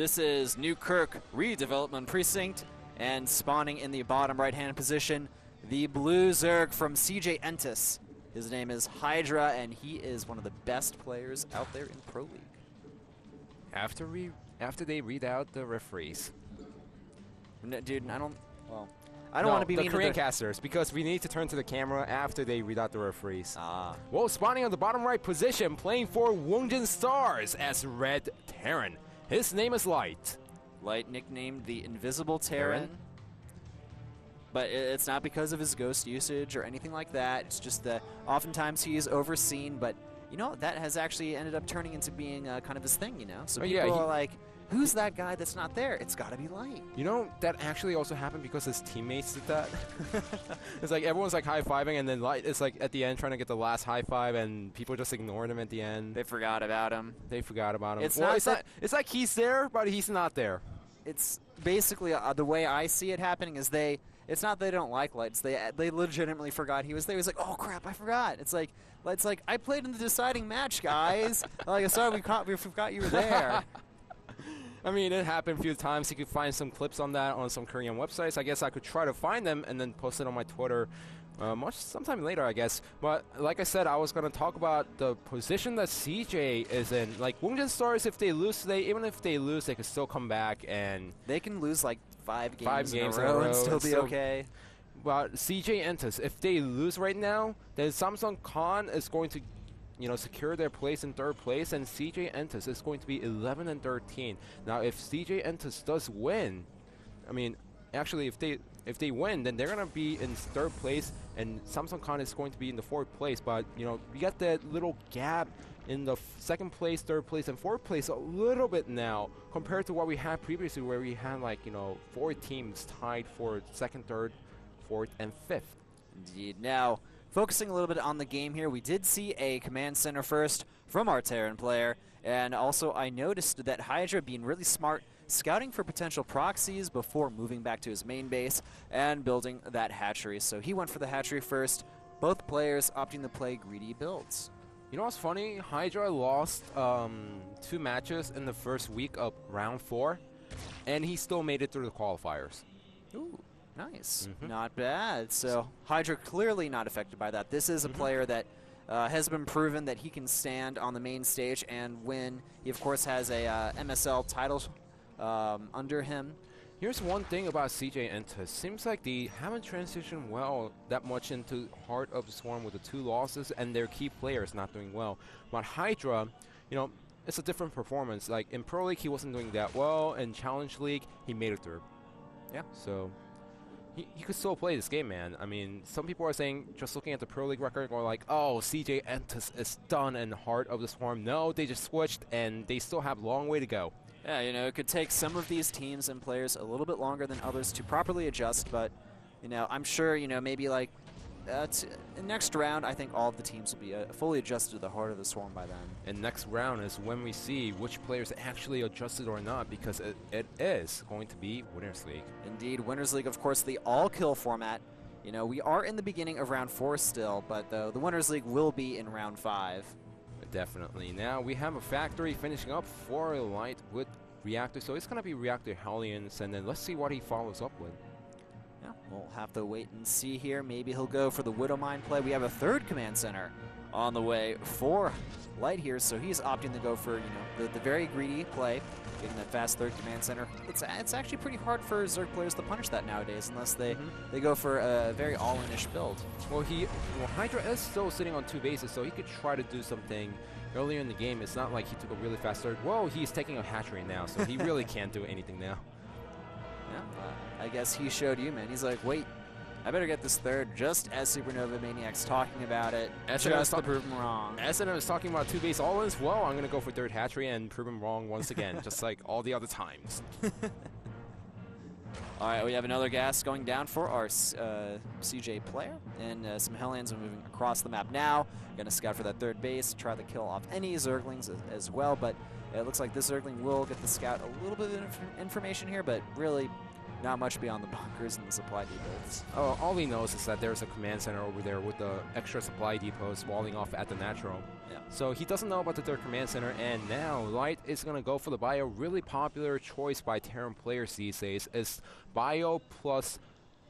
This is Newkirk redevelopment precinct, and spawning in the bottom right-hand position, the blue Zerg from ZvT. His name is Hydra, and he is one of the best players out there in Pro League. After they read out the referees. No, dude, I don't want to be mean the Korean casters, because we need to turn to the camera after they read out the referees. Well, spawning on the bottom right position, playing for WOONJIN Stars as Red Terran. His name is Light. Light, nicknamed the Invisible Terran. But it's not because of his ghost usage or anything like that. It's just that oftentimes he is overseen, but you know, that has actually ended up turning into being kind of his thing, you know? So people are like, who's that guy that's not there? It's got to be Light. You know, that actually also happened because his teammates did that. It's like everyone's like high-fiving, and then Light is like at the end trying to get the last high five, and people just ignored him at the end. They forgot about him. It's like he's there, but he's not there. It's basically the way I see it happening is it's not they don't like Lights. They legitimately forgot he was there. He was like, oh crap, I forgot. It's like I played in the deciding match, guys. Like, sorry, we forgot you were there. I mean, it happened a few times. You could find some clips on that on some Korean websites. I guess I could try to find them and then post it on my Twitter sometime later, I guess. But like I said, I was going to talk about the position that CJ is in. Like, WOONJIN Stars, if they lose today, even if they lose, they can still come back and... They can lose like 5 games in a row and still be okay. But ZvT, if they lose right now, then Samsung Khan is going to, you know, secure their place in 3rd place, and ZvT is going to be 11 and 13. Now, if ZvT does win, I mean, actually, if they win, then they're gonna be in 3rd place, and Samsung Khan is going to be in the 4th place. But you know, we got that little gap in the 2nd place, 3rd place, and 4th place a little bit now compared to what we had previously, where we had like 4 teams tied for 2nd, 3rd, 4th, and 5th. Indeed. Now, focusing a little bit on the game here, we did see a command center first from our Terran player, and also I noticed that Hydra being really smart, scouting for potential proxies before moving back to his main base and building that hatchery. So he went for the hatchery first, both players opting to play greedy builds. You know what's funny? Hydra lost 2 matches in the first week of round 4, and he still made it through the qualifiers. Ooh. Nice. Not bad. So Hydra clearly not affected by that. This is a player that has been proven that he can stand on the main stage and win. He, of course, has a MSL title under him. Here's one thing about ZvT. Seems like they haven't transitioned well that much into Heart of the Swarm with the 2 losses and their key players not doing well. But Hydra, you know, it's a different performance. Like in Pro League, he wasn't doing that well. In Challenge League, he made it through. Yeah. So he could still play this game, man. I mean, some people are saying, just looking at the Pro League record, going like, oh, ZvT is done in Heart of the Swarm. No, they just switched, and they still have a long way to go. Yeah, you know, it could take some of these teams and players a little bit longer than others to properly adjust, but, you know, I'm sure, you know, maybe like next round, I think all of the teams will be fully adjusted to the Heart of the Swarm by then. And next round is when we see which players actually adjusted or not, because it is going to be Winners League. Indeed, Winners League, of course, the all-kill format. You know, we are in the beginning of round 4 still, but the Winners League will be in round 5. Definitely. Now we have a factory finishing up for Light with Reactor, so it's going to be Reactor Hellions, and then let's see what he follows up with. Yeah, we'll have to wait and see here. Maybe he'll go for the Widow Mine play. We have a 3rd command center on the way for Light here, so he's opting to go for, you know, the very greedy play, getting that fast 3rd command center. It's actually pretty hard for Zerg players to punish that nowadays, unless they go for a very all-in-ish build. Well, Hydra is still sitting on 2 bases, so he could try to do something earlier in the game. It's not like he took a really fast 3rd. Whoa, he's taking a hatchery now, so he really can't do anything now. Yeah, I guess he showed you, man. He's like, wait, I better get this 3rd, just as Supernova Maniac's talking about it, just to prove him wrong. SNM is talking about 2 base all-ins. Well, I'm going to go for 3rd hatchery and prove him wrong once again, just like all the other times. All right, we have another gas going down for our CJ player, and some Hellions are moving across the map now. Going to scout for that 3rd base, try to kill off any Zerglings as well, but it looks like this Zergling will get the scout a little bit of information here, but really not much beyond the bunkers and the supply depots. Oh, all he knows is that there's a command center over there with the extra supply depots walling off at the natural. Yeah. So he doesn't know about the third command center, and now Light is going to go for the bio. Really popular choice by Terran players these days is bio plus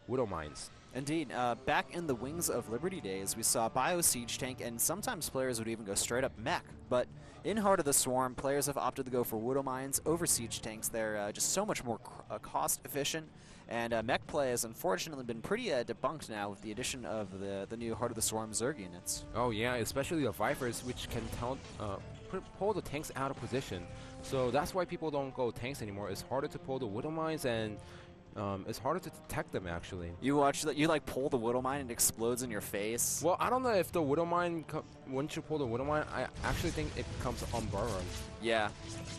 Widow Mines. Indeed. Back in the Wings of Liberty days, we saw bio siege tank, and sometimes players would even go straight up mech. But in Heart of the Swarm, players have opted to go for Widow Mines over siege tanks. They're just so much more cost efficient, and mech play has unfortunately been pretty debunked now with the addition of the new Heart of the Swarm Zerg units. Oh yeah, especially the Vipers, which can pull the tanks out of position. So that's why people don't go tanks anymore. It's harder to pull the Widow Mines, and it's harder to detect them, actually. You watch that? You like pull the Widow Mine and it explodes in your face. Well, I don't know if the Widow Mine, once you pull the Widow Mine, I actually think it becomes unburrowed. Yeah,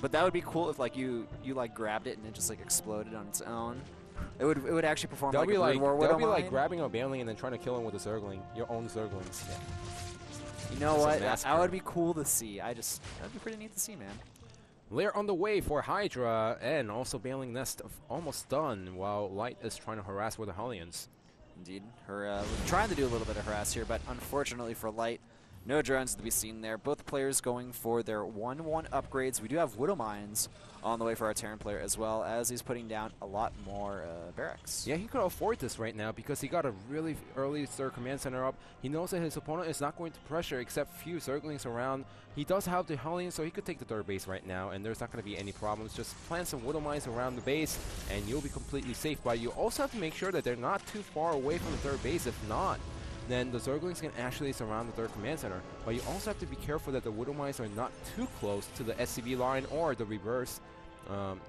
but that would be cool if like you like grabbed it and it just like exploded on its own. It would actually perform like a Brood War Widow That would be Mine. like grabbing a Baneling and then trying to kill him with a Zergling, your own Zerglings. Yeah. You know what? That would be cool to see. That'd be pretty neat to see, man. Lair on the way for Hydra, and also Baneling Nest almost done, while Light is trying to harass with the Hellions. Indeed. We're trying to do a little bit of harass here, but unfortunately for Light, no drones to be seen there. Both players going for their 1-1 upgrades. We do have Widow Mines on the way for our Terran player, as well as he's putting down a lot more barracks. Yeah, he could afford this right now because he got a really early third command center up. He knows that his opponent is not going to pressure except few Zerglings around. He does have the Hellions, so he could take the third base right now, and there's not going to be any problems. Just plant some Widow Mines around the base, and you'll be completely safe. But you also have to make sure that they're not too far away from the third base. If not, then the Zerglings can actually surround the third command center. But you also have to be careful that the Widow Mines are not too close to the SCB line or the reverse.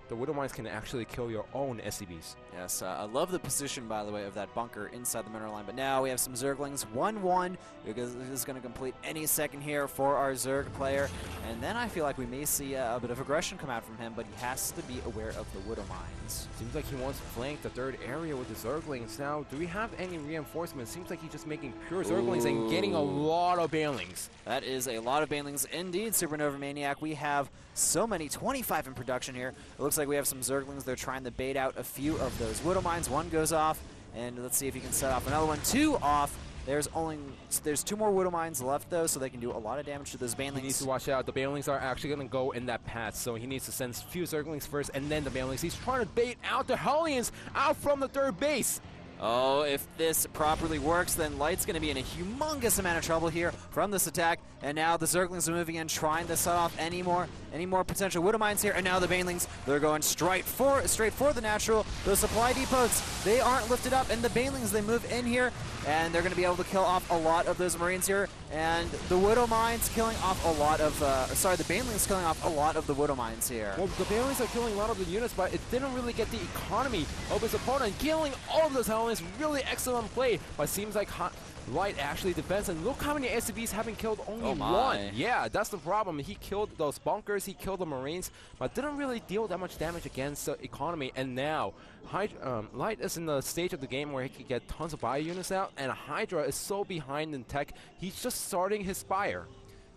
The Widow Mines can actually kill your own SCBs. Yes, I love the position, by the way, of that bunker inside the mineral line. But now we have some Zerglings, 1-1, because this is going to complete any second here for our Zerg player. And then I feel like we may see a bit of aggression come out from him, but he has to be aware of the Widow Mines. Seems like he wants to flank the third area with the Zerglings. Now, do we have any reinforcements? Seems like he's just making pure Zerglings and getting a lot of Banelings. That is a lot of Banelings indeed, Supernova Maniac. We have so many, 25 in production here. It looks like we have some Zerglings. They're trying to bait out a few of those Widow Mines. One goes off, and let's see if he can set off another one. Two off. There's 2 more Widow Mines left, though, so they can do a lot of damage to those Banelings. He needs to watch out. The Banelings are actually going to go in that path, so he needs to send a few Zerglings first, and then the Banelings. He's trying to bait out the Hellions out from the third base. Oh, if this properly works, then Light's going to be in a humongous amount of trouble here from this attack. And now the Zerglings are moving in, trying to set off any more potential Widow Mines here. And now the Banelings, they're going straight for the natural. Those supply depots, they aren't lifted up. And the Banelings, they move in here, and they're going to be able to kill off a lot of those Marines here. And the Widow Mines killing off a lot of, the Banelings killing off a lot of the Widow Mines here. Well, the Banelings are killing a lot of the units, but it didn't really get the economy of his opponent. Killing all of those Hellions, really excellent play, but seems like Light actually defends, and look how many SCVs haven't killed, only one. Yeah, that's the problem. He killed those bunkers, he killed the Marines, but didn't really deal that much damage against the economy. And now, Light is in the stage of the game where he could get tons of bio units out, and Hydra is so behind in tech, he's just starting his Spire.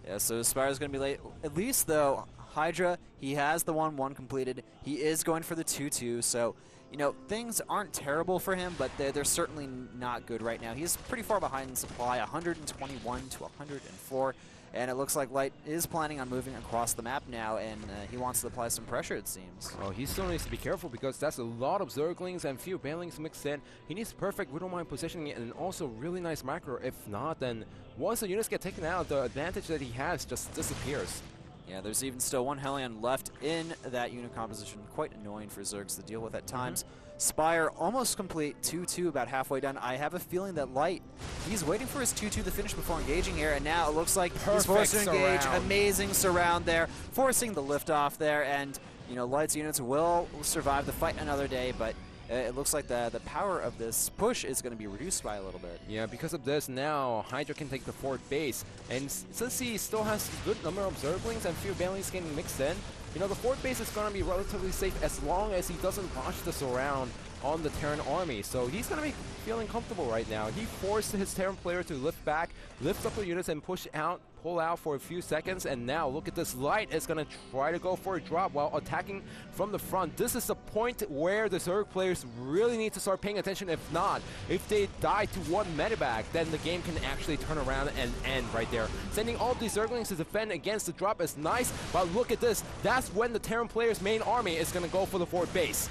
Yeah, so his Spire is going to be late. At least, though, Hydra, he has the 1-1 completed. He is going for the 2-2, so you know, things aren't terrible for him, but they're certainly not good right now. He's pretty far behind in supply, 121 to 104, and it looks like Light is planning on moving across the map now, and he wants to apply some pressure, it seems. Oh, he still needs to be careful because that's a lot of Zerglings and few Banelings mixed in. He needs perfect Widow Mine positioning and also really nice macro. If not, then once the units get taken out, the advantage that he has just disappears. Yeah, there's even still one Hellion left in that unit composition. Quite annoying for Zergs to deal with at times. Spire almost complete, 2-2, about halfway done. I have a feeling that Light, he's waiting for his 2-2 to finish before engaging here, and now it looks like he's forced to engage. Amazing surround there, forcing the liftoff there, and you know, Light's units will survive the fight another day, but it looks like the power of this push is going to be reduced by a little bit. Yeah, because of this, now Hydra can take the fourth base. And since he still has a good number of Zerglings and few Banelings getting mixed in, you know, the fourth base is going to be relatively safe as long as he doesn't botch this around on the Terran army. So he's going to be feeling comfortable right now. He forced his Terran player to lift back, lift up the units, and pull out for a few seconds. And now look at this. Light is going to try to go for a drop while attacking from the front. This is the point where the Zerg players really need to start paying attention. If not, if they die to one medevac, then the game can actually turn around and end right there. Sending all of these Zerglings to defend against the drop is nice, but look at this. That's when the Terran player's main army is going to go for the forward base.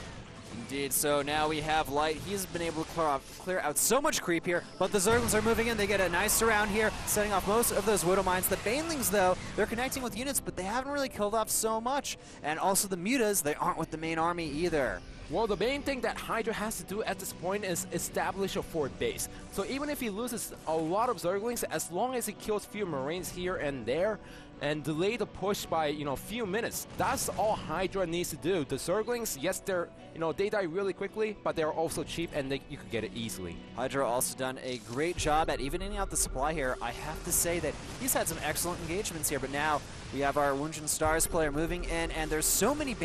Indeed, so now we have Light. He's been able to clear out so much creep here, but the Zerglings are moving in. They get a nice surround here, setting off most of those Widow Mines. The Banelings, though, they're connecting with units, but they haven't really killed off so much. And also the Mutas, they aren't with the main army either. Well, the main thing that Hydra has to do at this point is establish a forward base. So even if he loses a lot of Zerglings, as long as he kills few Marines here and there, and delay the push by, a few minutes, that's all Hydra needs to do. The Zerglings, yes, they die really quickly, but they're also cheap and you can get it easily. Hydra also done a great job at evening out the supply here. I have to say that he's had some excellent engagements here, but now we have our WOONJIN Stars player moving in, and there's so many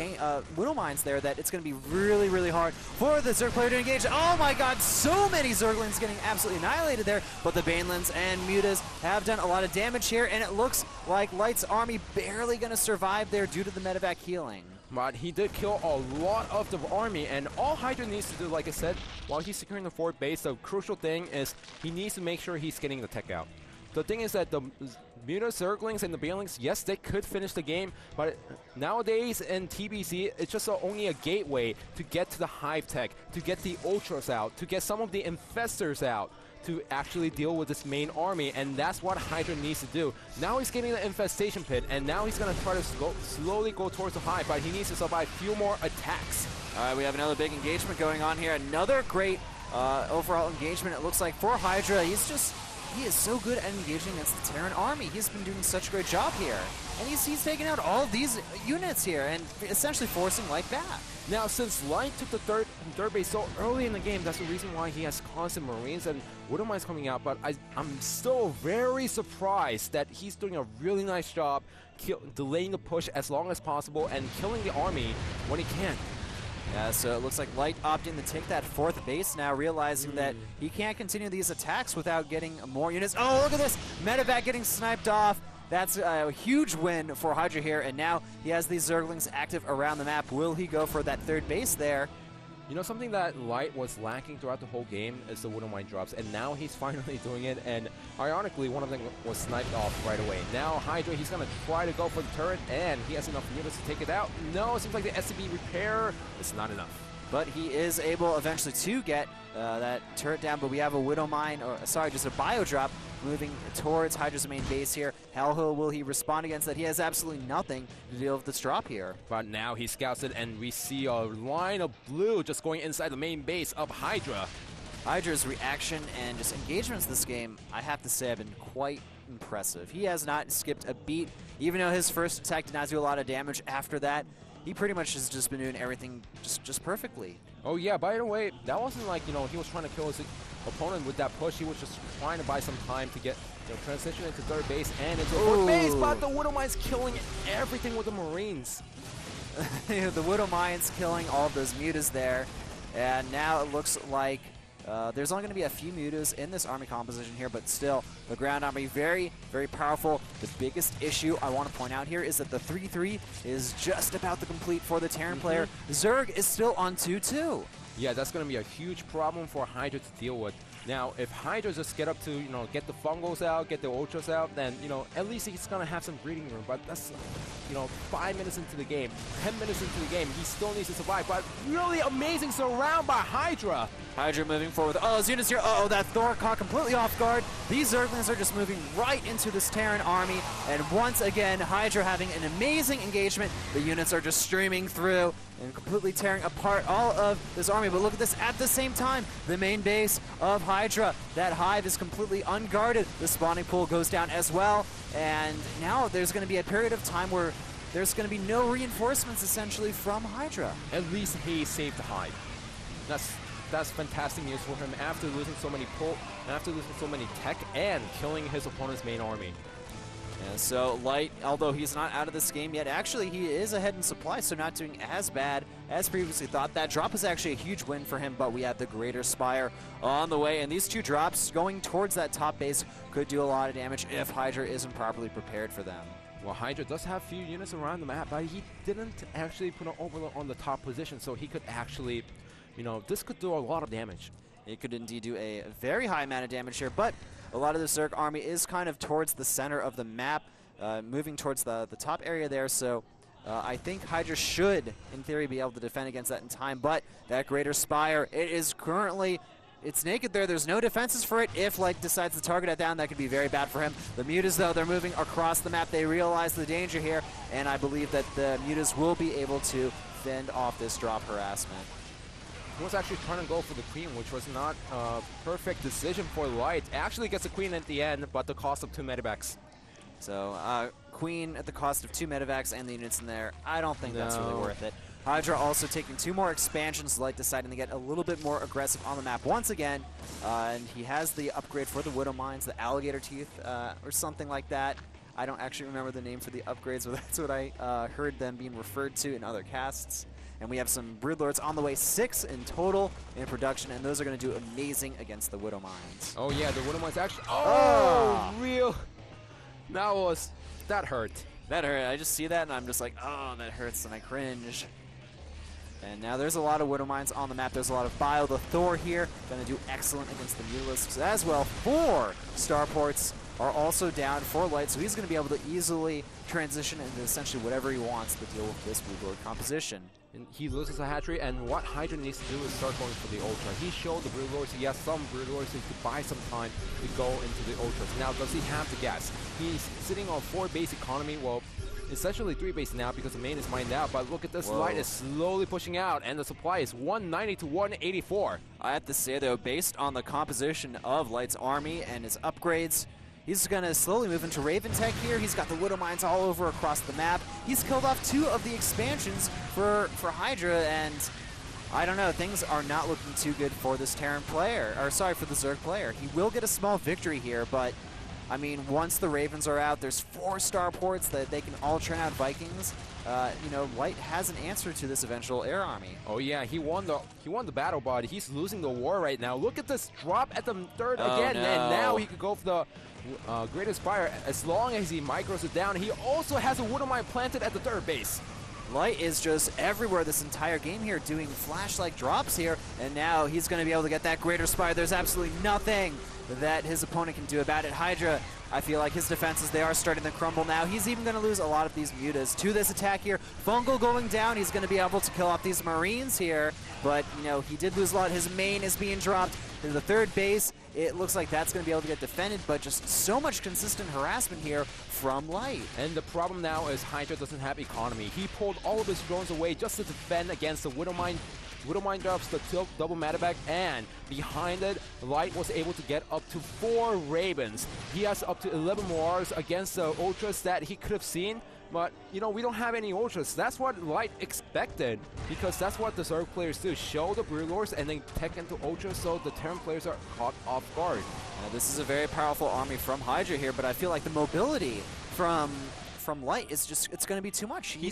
Widow Mines there that it's going to be really, really hard for the Zerg player to engage. Oh my god, so many Zerglings getting absolutely annihilated there, but the Banelings and Mutas have done a lot of damage here, and it looks like Light's army barely going to survive there due to the medevac healing. But he did kill a lot of the army, and all Hydra needs to do, like I said, while he's securing the forward base, the crucial thing is he needs to make sure he's getting the tech out. The thing is that the Muta, Zerglings, and the Banelings, yes, they could finish the game, but nowadays in TBC, it's just only a gateway to get to the Hive tech, to get the Ultras out, to get some of the Infestors out, to actually deal with this main army, and that's what Hydra needs to do. Now he's getting the Infestation Pit, and now he's going to try to slowly go towards the Hive, but he needs to survive a few more attacks. All right, we have another big engagement going on here. Another great overall engagement, it looks like, for Hydra. He is so good at engaging against the Terran army. He's been doing such a great job here. And he's taking out all of these units here and essentially forcing Light back. Now, since Light took the third base so early in the game, that's the reason why he has constant Marines and Widow Mines coming out, but I'm still very surprised that he's doing a really nice job delaying the push as long as possible and killing the army when he can. Yeah, so it looks like Light opting to take that fourth base now, realizing that he can't continue these attacks without getting more units. Oh, look at this! Medevac getting sniped off. That's a huge win for Hydra here, and now he has these Zerglings active around the map. Will he go for that third base there? You know, something that Light was lacking throughout the whole game is the Widow Mine drops, and now he's finally doing it, and ironically, one of them was sniped off right away. Now Hydra, he's going to try to go for the turret, and he has enough units to take it out. No, it seems like the SCB repair is not enough. But he is able eventually to get that turret down, but we have a Widow Mine, or sorry, just a Bio Drop moving towards Hydra's main base here. How will he respond against that? He has absolutely nothing to deal with this drop here. But now he scouts it, and we see a line of blue just going inside the main base of Hydra. Hydra's reaction and just engagements this game, I have to say, have been quite impressive. He has not skipped a beat, even though his first attack did not do a lot of damage. After that, he pretty much has just been doing everything just perfectly. Oh yeah, by the way, that wasn't like, he was trying to kill his opponent with that push. He was just trying to buy some time to get transition into third base and into fourth base, but the Widow Mine's killing everything with the Marines. The Widow Mine's killing all of those Mutas there, and now it looks like there's only going to be a few Mutas in this army composition here, but still, the ground army very, very powerful. The biggest issue I want to point out here is that the 3-3 is just about to complete for the Terran player. Zerg is still on 2-2. Yeah, that's going to be a huge problem for Hydra to deal with. Now, if Hydra just get up to, get the Fungals out, get the Ultras out, then, at least he's going to have some breathing room. But that's, 5 minutes into the game, 10 minutes into the game, he still needs to survive. But really amazing surround by Hydra. Hydra moving forward. Oh, those units here. Uh-oh, that Thor caught completely off guard. These Zerglings are just moving right into this Terran army. And once again, Hydra having an amazing engagement. The units are just streaming through and completely tearing apart all of this army. But look at this, at the same time, the main base of Hydra, that hive is completely unguarded. The spawning pool goes down as well, and now there's going to be a period of time where there's going to be no reinforcements essentially from Hydra. At least he saved the hive. That's fantastic news for him after losing so many tech and killing his opponent's main army. Yeah, so Light, although he's not out of this game yet, actually he is ahead in supply, so not doing as bad as previously thought. That drop is actually a huge win for him, but we have the Greater Spire on the way, and these 2 drops going towards that top base could do a lot of damage if Hydra isn't properly prepared for them. Well, Hydra does have a few units around the map, but he didn't actually put an overload on the top position, so he could actually, you know, this could do a lot of damage. It could indeed do a very high amount of damage here, but a lot of the Zerg army is kind of towards the center of the map, moving towards the top area there, so I think Hydra should, in theory, be able to defend against that in time, but that Greater Spire, it is currently, it's naked there. There's no defenses for it. If Light decides to target it down, that could be very bad for him. The Mutas, though, they're moving across the map. They realize the danger here, and I believe that the Mutas will be able to fend off this drop harassment. He was actually trying to go for the Queen, which was not a perfect decision for Light. Actually gets a Queen at the end, but the cost of 2 medivacs. So, Queen at the cost of 2 medivacs and the units in there, I don't think that's really worth it. Hydra also taking 2 more expansions, Light deciding to get a little bit more aggressive on the map once again. And he has the upgrade for the Widow Mines, the Alligator Teeth, or something like that. I don't actually remember the name for the upgrades, but that's what I heard them being referred to in other casts. And we have some Broodlords on the way, 6 in total in production, and those are going to do amazing against the Widow Mines. Oh yeah, the Widow Mines actually, real. That hurt. That hurt. I just see that and I'm just like, oh, that hurts, and I cringe. And now there's a lot of Widow Mines on the map. There's a lot of Bile. The Thor here going to do excellent against the Mutalisks as well. 4 starports are also down for Light, so he's going to be able to easily transition into essentially whatever he wants to deal with this Broodlord composition. And he loses a hatchery, and what Hydra needs to do is start going for the Ultra. He showed the Broodlords, he has some Broodlords, so he could buy some time to go into the Ultras. Now, does he have the gas? He's sitting on 4 base economy, well, essentially 3 base now because the main is mined out, but look at this, Light is slowly pushing out, and the supply is 190 to 184. I have to say, though, based on the composition of Light's army and his upgrades, he's going to slowly move into Raven Tech here. He's got the Widow Mines all over across the map. He's killed off 2 of the expansions for Hydra, and I don't know, things are not looking too good for this Terran player, or sorry, for the Zerg player. He will get a small victory here, but I mean, once the Ravens are out, there's 4 starports that they can all churn out Vikings. You know, Light has an answer to this eventual air army. Oh yeah, he won the battle, but he's losing the war right now. Look at this drop at the 3rd again, no. And now he could go for the Greater Spire as long as he micros it down. He also has a Widow Mine planted at the 3rd base. Light is just everywhere this entire game here, doing flash-like drops here, and now he's going to be able to get that Greater Spire. There's absolutely nothing that his opponent can do about it. Hydra, I feel like his defenses, they are starting to crumble now. He's even going to lose a lot of these Mutas to this attack here. Fungal going down, he's going to be able to kill off these Marines here, but, you know, he did lose a lot. His main is being dropped to the 3rd base. It looks like that's going to be able to get defended, but just so much consistent harassment here from Light. And the problem now is Hydra doesn't have economy. He pulled all of his drones away just to defend against the Widow Mine. Widow Mine drops the double Metaback, and behind it, Light was able to get up to 4 Ravens. He has up to 11 Marauders against the Ultras that he could have seen, but, you know, we don't have any Ultras. That's what Light expected, because that's what the Zerg players do. Show the Broodlords and then tech into Ultras, so the Terran players are caught off guard. Now, this is a very powerful army from Hydra here, but I feel like the mobility from Light is just, it's going to be too much. You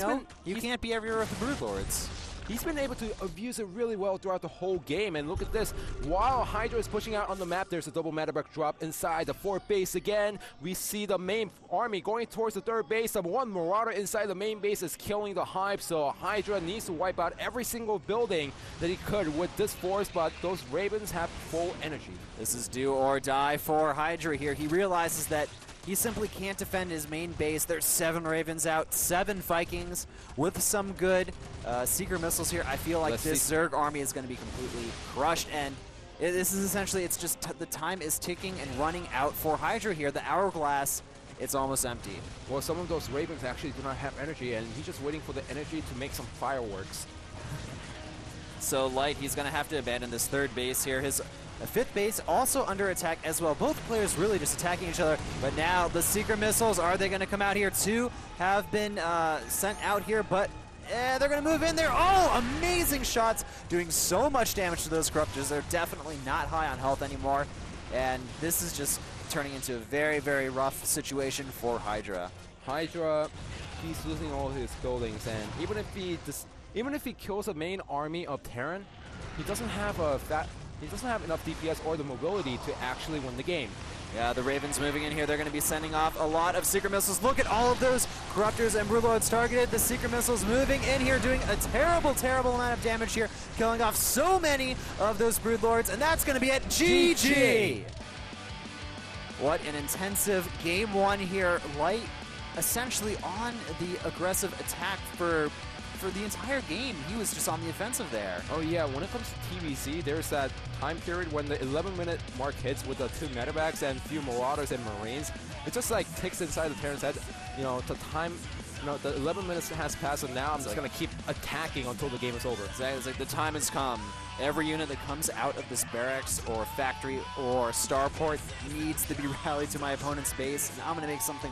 can't be everywhere with the Broodlords. He's been able to abuse it really well throughout the whole game, and look at this. While Hydra is pushing out on the map, there's a double Metaback drop inside the 4th base again. We see the main army going towards the 3rd base. The 1 Marauder inside the main base is killing the Hive, so Hydra needs to wipe out every single building that he could with this force, but those Ravens have full energy. This is do or die for Hydra here. He realizes that he simply can't defend his main base. There's 7 Ravens out, 7 Vikings with some good Seeker missiles here. I feel like this Zerg army is going to be completely crushed, and this is essentially, it's just the time is ticking and running out for Hydra here. The hourglass, it's almost empty. Well, some of those Ravens actually do not have energy, and he's just waiting for the energy to make some fireworks. So Light, he's going to have to abandon this 3rd base here. His 5th base also under attack as well. Both players really just attacking each other. But now the Seeker missiles, are they going to come out here? 2 have been sent out here, but they're going to move in there. Oh, amazing shots, doing so much damage to those Corruptors. They're definitely not high on health anymore. and this is just turning into a very, very rough situation for Hydra. Hydra, he's losing all his buildings, and even if he kills the main army of Terran, he doesn't have enough DPS or the mobility to actually win the game. Yeah, the Ravens moving in here. They're going to be sending off a lot of Secret Missiles. Look at all of those Corruptors and Broodlords targeted. The Secret Missiles moving in here, doing a terrible, terrible amount of damage here, killing off so many of those Broodlords, and that's going to be it. GG! What an intensive game one here. Light essentially on the aggressive attack for the entire game. He was just on the offensive there. Oh yeah, when it comes to TVC, there's that time period when the 11-minute mark hits with the 2 medevacs and few Marauders and Marines. It just like ticks inside the Terran's head. You know, the time, you know, the 11 minutes has passed, and now I'm just gonna keep attacking until the game is over. Exactly. It's like the time has come. Every unit that comes out of this barracks or factory or starport needs to be rallied to my opponent's base, and I'm gonna make something